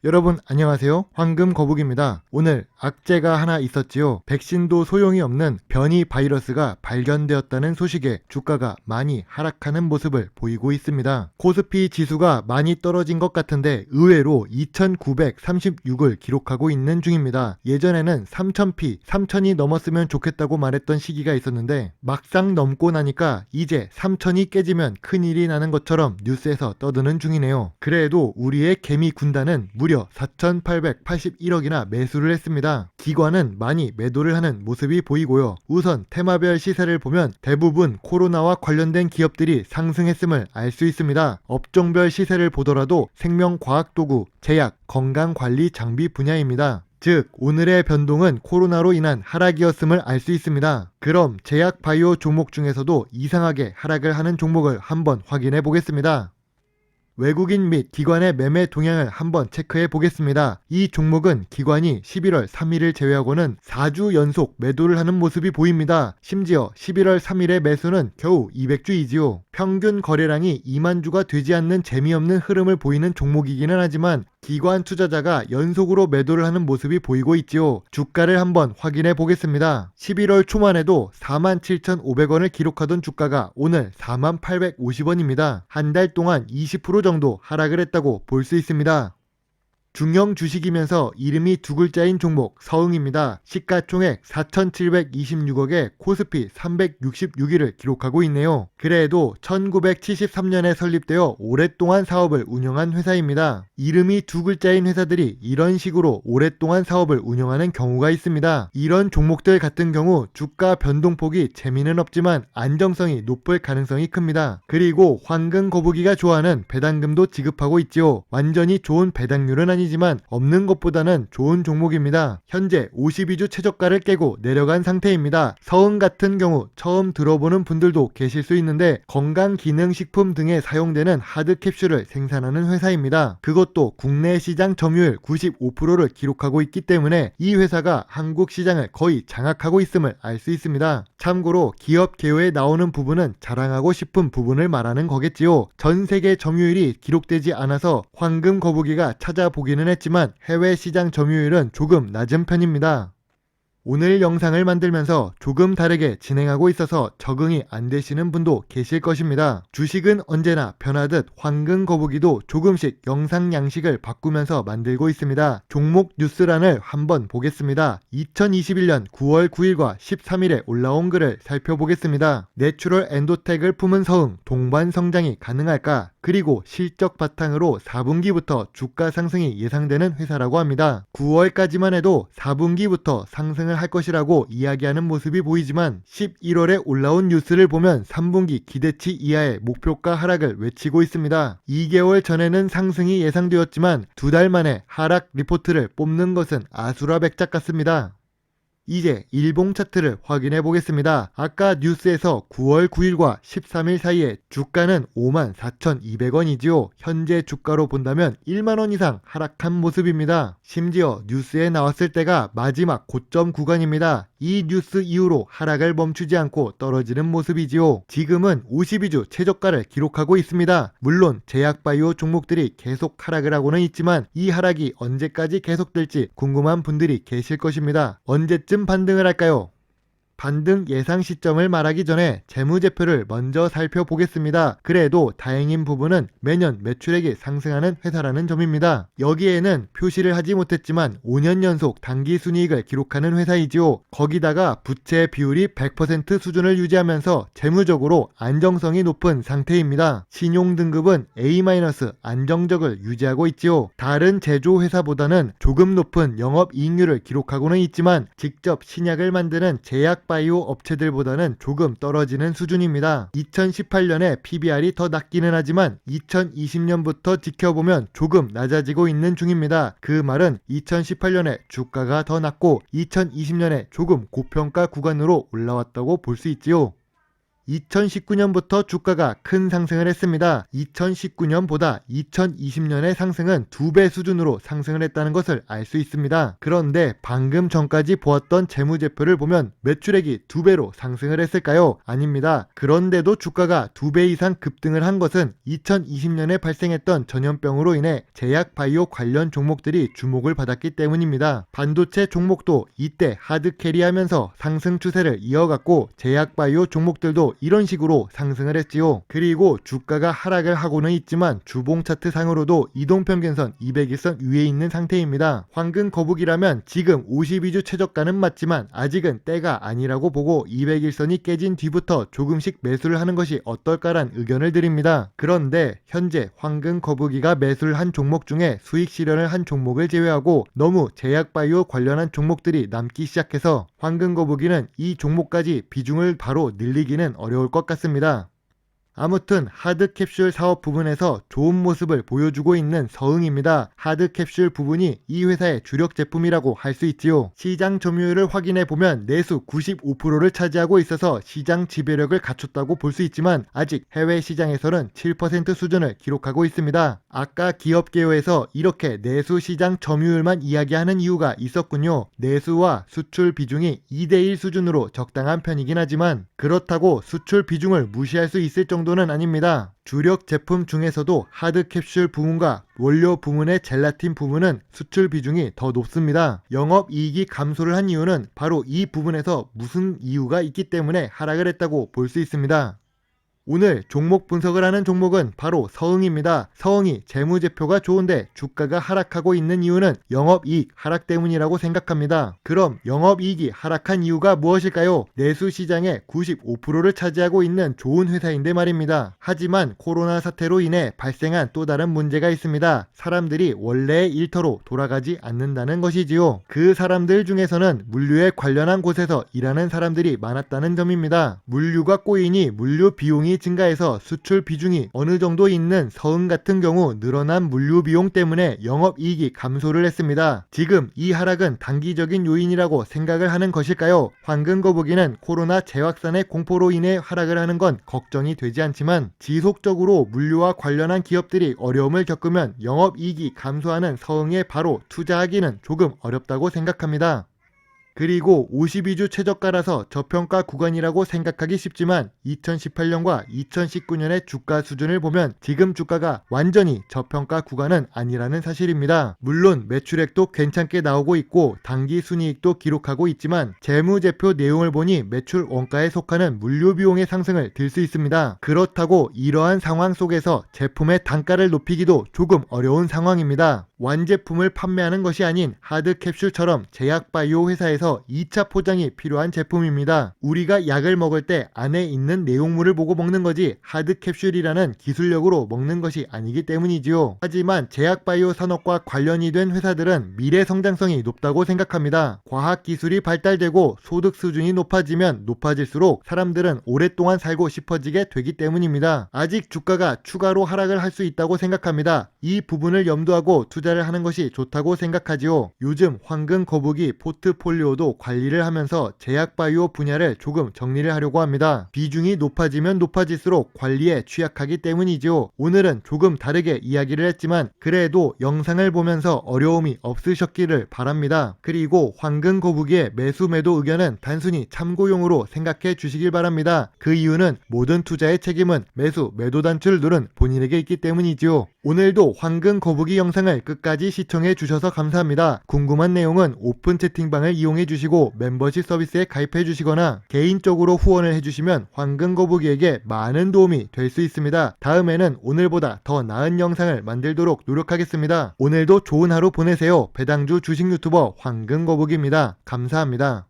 여러분 안녕하세요. 황금거북입니다. 오늘 악재가 하나 있었지요. 백신도 소용이 없는 변이 바이러스가 발견되었다는 소식에 주가가 많이 하락하는 모습을 보이고 있습니다. 코스피 지수가 많이 떨어진 것 같은데 의외로 2936을 기록하고 있는 중입니다. 예전에는 3000p, 3000이 넘었으면 좋겠다고 말했던 시기가 있었는데 막상 넘고 나니까 이제 3000이 깨지면 큰일이 나는 것처럼 뉴스에서 떠드는 중이네요. 그래도 우리의 개미 군단은 무려 4,881억이나 매수를 했습니다. 기관은 많이 매도를 하는 모습이 보이고요. 우선 테마별 시세를 보면 대부분 코로나와 관련된 기업들이 상승했음을 알 수 있습니다. 업종별 시세를 보더라도 생명과학도구, 제약, 건강관리 장비 분야입니다. 즉 오늘의 변동은 코로나로 인한 하락이었음을 알 수 있습니다. 그럼 제약 바이오 종목 중에서도 이상하게 하락을 하는 종목을 한번 확인해 보겠습니다. 외국인 및 기관의 매매 동향을 한번 체크해 보겠습니다. 이 종목은 기관이 11월 3일을 제외하고는 4주 연속 매도를 하는 모습이 보입니다. 심지어 11월 3일의 매수는 겨우 200주이지요. 평균 거래량이 2만 주가 되지 않는 재미없는 흐름을 보이는 종목이기는 하지만 기관 투자자가 연속으로 매도를 하는 모습이 보이고 있지요. 주가를 한번 확인해 보겠습니다. 11월 초만 해도 47,500원을 기록하던 주가가 오늘 4850원입니다. 한 달 동안 20% 정도 하락을 했다고 볼 수 있습니다. 중형 주식이면서 이름이 두 글자인 종목 서흥입니다. 시가총액 4,726억에 코스피 366위를 기록하고 있네요. 그래도 1973년에 설립되어 오랫동안 사업을 운영한 회사입니다. 이름이 두 글자인 회사들이 이런 식으로 오랫동안 사업을 운영하는 경우가 있습니다. 이런 종목들 같은 경우 주가 변동폭이 재미는 없지만 안정성이 높을 가능성이 큽니다. 그리고 황금거북이가 좋아하는 배당금도 지급하고 있지요. 완전히 좋은 배당률은 아니지만 없는 것보다는 좋은 종목입니다. 현재 52주 최저가를 깨고 내려간 상태입니다. 서흥 같은 경우 처음 들어보는 분들도 계실 수 있는데 건강기능식품 등에 사용되는 하드캡슐을 생산하는 회사입니다. 그것도 국내 시장 점유율 95%를 기록하고 있기 때문에 이 회사가 한국 시장을 거의 장악하고 있음을 알 수 있습니다. 참고로 기업 개요에 나오는 부분은 자랑하고 싶은 부분을 말하는 거겠지요. 전 세계 점유율이 기록되지 않아서 황금거북이가 찾아보기는 했지만 해외 시장 점유율은 조금 낮은 편입니다. 오늘 영상을 만들면서 조금 다르게 진행하고 있어서 적응이 안 되시는 분도 계실 것입니다. 주식은 언제나 변하듯 황금거북이도 조금씩 영상 양식을 바꾸면서 만들고 있습니다. 종목 뉴스란을 한번 보겠습니다. 2021년 9월 9일과 13일에 올라온 글을 살펴보겠습니다. 내추럴 엔도텍을 품은 서흥, 동반 성장이 가능할까? 그리고 실적 바탕으로 4분기부터 주가 상승이 예상되는 회사라고 합니다. 9월까지만 해도 4분기부터 상승을 할 것이라고 이야기하는 모습이 보이지만 11월에 올라온 뉴스를 보면 3분기 기대치 이하의 목표가 하락을 외치고 있습니다. 2개월 전에는 상승이 예상되었지만 2달 만에 하락 리포트를 뽑는 것은 아수라백작 같습니다. 이제 일봉 차트를 확인해 보겠습니다. 아까 뉴스에서 9월 9일과 13일 사이에 주가는 54,200원이지요. 현재 주가로 본다면 1만원 이상 하락한 모습입니다. 심지어 뉴스에 나왔을 때가 마지막 고점 구간입니다. 이 뉴스 이후로 하락을 멈추지 않고 떨어지는 모습이지요. 지금은 52주 최저가를 기록하고 있습니다. 물론 제약바이오 종목들이 계속 하락을 하고는 있지만 이 하락이 언제까지 계속될지 궁금한 분들이 계실 것입니다. 언제쯤 반등을 할까요? 반등 예상 시점을 말하기 전에 재무제표를 먼저 살펴보겠습니다. 그래도 다행인 부분은 매년 매출액이 상승하는 회사라는 점입니다. 여기에는 표시를 하지 못했지만 5년 연속 단기순이익을 기록하는 회사이지요. 거기다가 부채 비율이 100% 수준을 유지하면서 재무적으로 안정성이 높은 상태입니다. 신용등급은 A- 안정적을 유지하고 있지요. 다른 제조회사보다는 조금 높은 영업이익률을 기록하고는 있지만 직접 신약을 만드는 제약 바이오 업체들보다는 조금 떨어지는 수준입니다. 2018년에 PBR이 더 낮기는 하지만 2020년부터 지켜보면 조금 낮아지고 있는 중입니다. 그 말은 2018년에 주가가 더 낮고 2020년에 조금 고평가 구간으로 올라왔다고 볼 수 있지요. 2019년부터 주가가 큰 상승을 했습니다. 2019년보다 2020년의 상승은 2배 수준으로 상승을 했다는 것을 알 수 있습니다. 그런데 방금 전까지 보았던 재무제표를 보면 매출액이 2배로 상승을 했을까요? 아닙니다. 그런데도 주가가 2배 이상 급등을 한 것은 2020년에 발생했던 전염병으로 인해 제약 바이오 관련 종목들이 주목을 받았기 때문입니다. 반도체 종목도 이때 하드캐리하면서 상승 추세를 이어갔고 제약 바이오 종목들도 이런 식으로 상승을 했지요. 그리고 주가가 하락을 하고는 있지만 주봉 차트 상으로도 이동평균선 200일선 위에 있는 상태입니다. 황금 거북이라면 지금 52주 최저가는 맞지만 아직은 때가 아니라고 보고 200일선이 깨진 뒤부터 조금씩 매수를 하는 것이 어떨까란 의견을 드립니다. 그런데 현재 황금 거북이가 매수를 한 종목 중에 수익 실현을 한 종목을 제외하고 너무 제약바이오 관련한 종목들이 남기 시작해서 황금 거북이는 이 종목까지 비중을 바로 늘리기는 어려울 것 같습니다. 아무튼 하드캡슐 사업 부분에서 좋은 모습을 보여주고 있는 서응입니다. 하드캡슐 부분이 이 회사의 주력 제품이라고 할 수 있지요. 시장 점유율을 확인해 보면 내수 95%를 차지하고 있어서 시장 지배력을 갖췄다고 볼 수 있지만 아직 해외 시장에서는 7% 수준을 기록하고 있습니다. 아까 기업개요에서 이렇게 내수 시장 점유율만 이야기하는 이유가 있었군요. 내수와 수출 비중이 2대1 수준으로 적당한 편이긴 하지만 그렇다고 수출 비중을 무시할 수 있을 정도는 아닙니다. 주력 제품 중에서도 하드캡슐 부문과 원료 부문의 젤라틴 부문은 수출 비중이 더 높습니다. 영업이익이 감소를 한 이유는 바로 이 부분에서 무슨 이유가 있기 때문에 하락을 했다고 볼 수 있습니다. 오늘 종목 분석을 하는 종목은 바로 서응입니다. 서응이 재무제표가 좋은데 주가가 하락하고 있는 이유는 영업이익 하락 때문이라고 생각합니다. 그럼 영업이익이 하락한 이유가 무엇일까요? 내수시장의 95%를 차지하고 있는 좋은 회사인데 말입니다. 하지만 코로나 사태로 인해 발생한 또 다른 문제가 있습니다. 사람들이 원래의 일터로 돌아가지 않는다는 것이지요. 그 사람들 중에서는 물류에 관련한 곳에서 일하는 사람들이 많았다는 점입니다. 물류가 꼬이니 물류 비용이 증가해서 수출 비중이 어느 정도 있는 서응 같은 경우 늘어난 물류 비용 때문에 영업이익이 감소를 했습니다. 지금 이 하락은 단기적인 요인이라고 생각을 하는 것일까요? 황금 거북이는 코로나 재확산의 공포로 인해 하락을 하는 건 걱정이 되지 않지만 지속적으로 물류와 관련한 기업들이 어려움을 겪으면 영업이익이 감소하는 서응에 바로 투자하기는 조금 어렵다고 생각합니다. 그리고 52주 최저가라서 저평가 구간이라고 생각하기 쉽지만 2018년과 2019년의 주가 수준을 보면 지금 주가가 완전히 저평가 구간은 아니라는 사실입니다. 물론 매출액도 괜찮게 나오고 있고 당기 순이익도 기록하고 있지만 재무제표 내용을 보니 매출 원가에 속하는 물류 비용의 상승을 들 수 있습니다. 그렇다고 이러한 상황 속에서 제품의 단가를 높이기도 조금 어려운 상황입니다. 완제품을 판매하는 것이 아닌 하드캡슐처럼 제약바이오 회사에서 2차 포장이 필요한 제품입니다. 우리가 약을 먹을 때 안에 있는 내용물을 보고 먹는 거지 하드캡슐이라는 기술력으로 먹는 것이 아니기 때문이지요. 하지만 제약바이오 산업과 관련이 된 회사들은 미래 성장성이 높다고 생각합니다. 과학기술이 발달되고 소득 수준이 높아지면 높아질수록 사람들은 오랫동안 살고 싶어지게 되기 때문입니다. 아직 주가가 추가로 하락을 할 수 있다고 생각합니다. 이 부분을 염두하고 투자를 하는 것이 좋다고 생각하지요. 요즘 황금 거북이 포트폴리오도 관리를 하면서 제약바이오 분야를 조금 정리를 하려고 합니다. 비중이 높아지면 높아질수록 관리에 취약하기 때문이지요. 오늘은 조금 다르게 이야기를 했지만 그래도 영상을 보면서 어려움이 없으셨기를 바랍니다. 그리고 황금 거북이의 매수 매도 의견은 단순히 참고용으로 생각해 주시길 바랍니다. 그 이유는 모든 투자의 책임은 매수 매도 단추를 누른 본인에게 있기 때문이지요. 오늘도 황금 거북이 영상을 끝까지 시청해 주셔서 감사합니다. 궁금한 내용은 오픈 채팅방을 이용해 주시고 멤버십 서비스에 가입해 주시거나 개인적으로 후원을 해주시면 황금 거북이에게 많은 도움이 될 수 있습니다. 다음에는 오늘보다 더 나은 영상을 만들도록 노력하겠습니다. 오늘도 좋은 하루 보내세요. 배당주 주식 유튜버 황금 거북이입니다. 감사합니다.